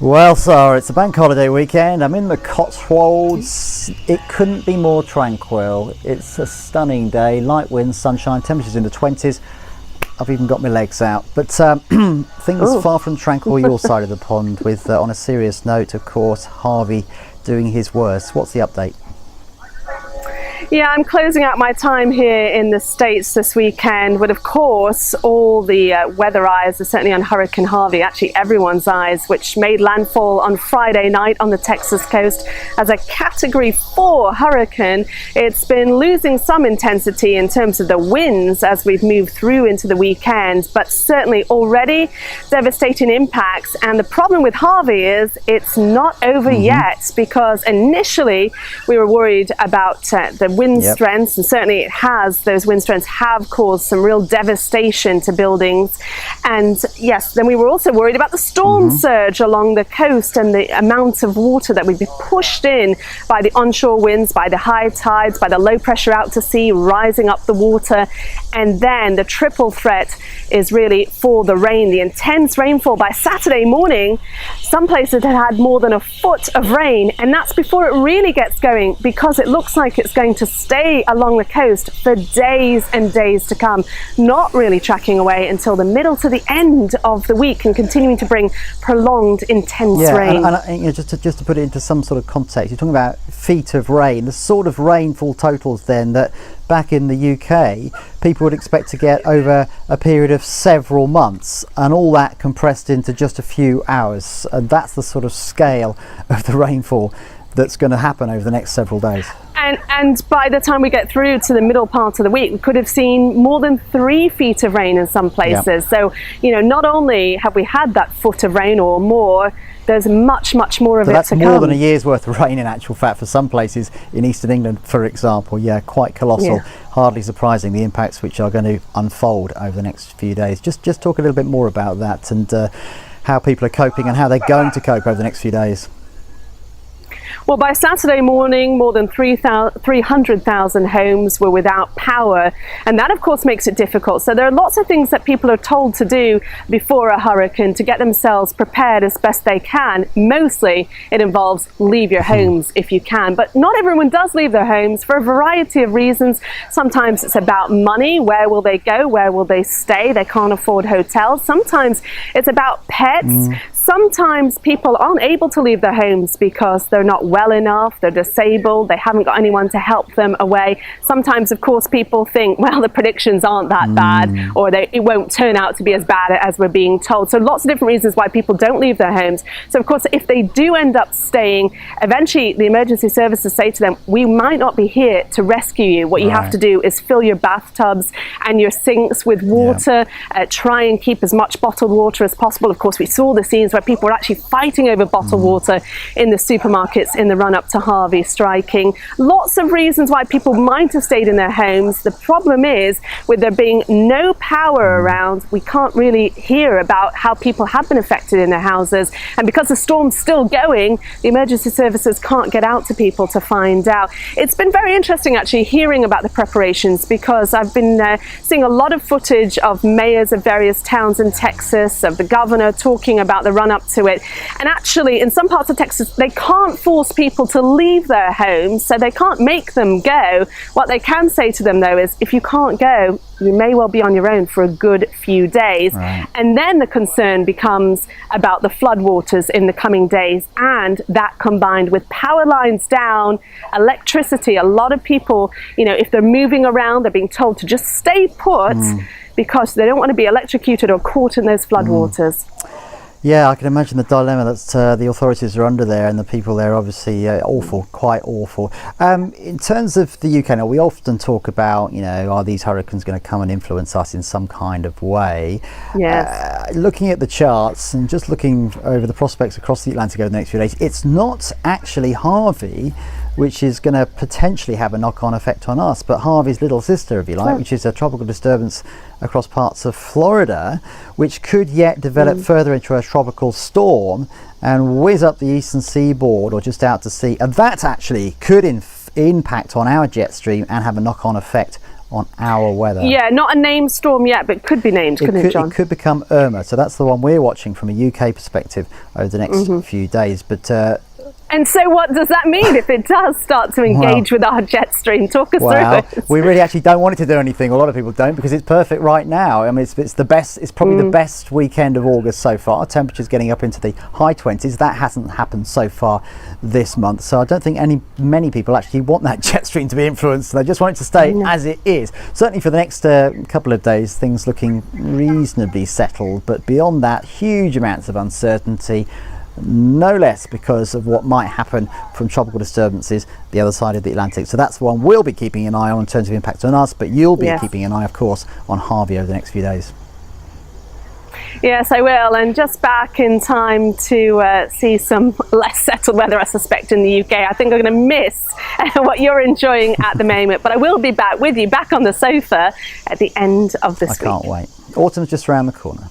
Well, Sara, it's a bank holiday weekend. I'm in the Cotswolds. It couldn't be more tranquil. It's a stunning day, light winds, sunshine, temperatures in the 20s. I've even got my legs out. But things far from tranquil your side of the pond with, on a serious note, of course, Harvey doing his worst. What's the update? Yeah, I'm closing out my time here in the States this weekend, but of course all the weather eyes are certainly on Hurricane Harvey, actually everyone's eyes, which made landfall on Friday night on the Texas coast as a Category 4 hurricane. It's been losing some intensity in terms of the winds as we've moved through into the weekend, but certainly already devastating impacts. And the problem with Harvey is it's not over yet, because initially we were worried about the wind strengths, and certainly those wind strengths have caused some real devastation to buildings. And yes, then we were also worried about the storm surge along the coast and the amount of water that would be pushed in by the onshore winds, by the high tides, by the low pressure out to sea rising up the water. And then the triple threat is really for the rain, the intense rainfall. By Saturday morning, some places had more than a foot of rain, and that's before it really gets going, because it looks like it's going to stay along the coast for days and days to come, not really tracking away until the middle to the end of the week and continuing to bring prolonged intense rain. And you know, just to put it into some sort of context, you're talking about feet of rain, the sort of rainfall totals then that back in the UK people would expect to get over a period of several months, and all that compressed into just a few hours. And that's the sort of scale of the rainfall that's going to happen over the next several days. And by the time we get through to the middle part of the week, we could have seen more than 3 feet of rain in some places. So, you know, not only have we had that foot of rain or more, there's much more of it to come. That's more than a year's worth of rain in actual fact for some places in eastern England, for example. Yeah, quite colossal. Hardly surprising, the impacts which are going to unfold over the next few days. Just talk a little bit more about that and how people are coping and how they're going to cope over the next few days. Well, by Saturday morning, more than 300,000 homes were without power, and that of course makes it difficult. So there are lots of things that people are told to do before a hurricane to get themselves prepared as best they can. Mostly it involves leave your homes if you can, but not everyone does leave their homes for a variety of reasons. Sometimes it's about money. Where will they go? Where will they stay? They can't afford hotels. Sometimes it's about pets. Sometimes people aren't able to leave their homes because they're not well enough, they're disabled, they haven't got anyone to help them away. Sometimes, of course, people think, well, the predictions aren't that bad, or it won't turn out to be as bad as we're being told. So lots of different reasons why people don't leave their homes. So, of course, if they do end up staying, eventually the emergency services say to them, we might not be here to rescue you. What you have to do is fill your bathtubs and your sinks with water, try and keep as much bottled water as possible. Of course, we saw the scenes where people were actually fighting over bottled water in the supermarkets in the run-up to Harvey striking. Lots of reasons why people might have stayed in their homes. The problem is, with there being no power around, we can't really hear about how people have been affected in their houses. And because the storm's still going, the emergency services can't get out to people to find out. It's been very interesting actually hearing about the preparations, because I've been seeing a lot of footage of mayors of various towns in Texas, of the governor talking about the run-up to it. And actually, in some parts of Texas, they can't force people to leave their homes, so they can't make them go. What they can say to them, though, is if you can't go, you may well be on your own for a good few days. And then the concern becomes about the floodwaters in the coming days, and that combined with power lines down, electricity. A lot of people, you know, if they're moving around, they're being told to just stay put because they don't want to be electrocuted or caught in those floodwaters. Yeah, I can imagine the dilemma that the authorities are under there, and the people there are obviously awful, quite awful. In terms of the UK now, we often talk about, you know, are these hurricanes going to come and influence us in some kind of way? Yes. Looking at the charts and just looking over the prospects across the Atlantic over the next few days, it's not actually Harvey which is going to potentially have a knock-on effect on us, but Harvey's little sister, if you like, which is a tropical disturbance across parts of Florida, which could yet develop further into a tropical storm and whiz up the eastern seaboard or just out to sea. And that actually could impact on our jet stream and have a knock-on effect on our weather. Yeah, not a named storm yet, but could be named, couldn't it, John? It could become Irma. So that's the one we're watching from a UK perspective over the next few days. But and so what does that mean if it does start to engage with our jet stream? Talk us through it. We really actually don't want it to do anything. A lot of people don't, because it's perfect right now. I mean, it's the best. It's probably the best weekend of August so far. Temperatures getting up into the high 20s. That hasn't happened so far this month. So I don't think many people actually want that jet stream to be influenced. They just want it to stay as it is. Certainly for the next couple of days, things looking reasonably settled. But beyond that, huge amounts of uncertainty. No less because of what might happen from tropical disturbances the other side of the Atlantic. So that's the one we'll be keeping an eye on in terms of impact on us, but you'll be keeping an eye, of course, on Harvey over the next few days. Yes, I will. And just back in time to see some less settled weather, I suspect, in the UK. I think I'm going to miss what you're enjoying at the moment, but I will be back with you, back on the sofa at the end of this week. I can't wait. Autumn's just around the corner.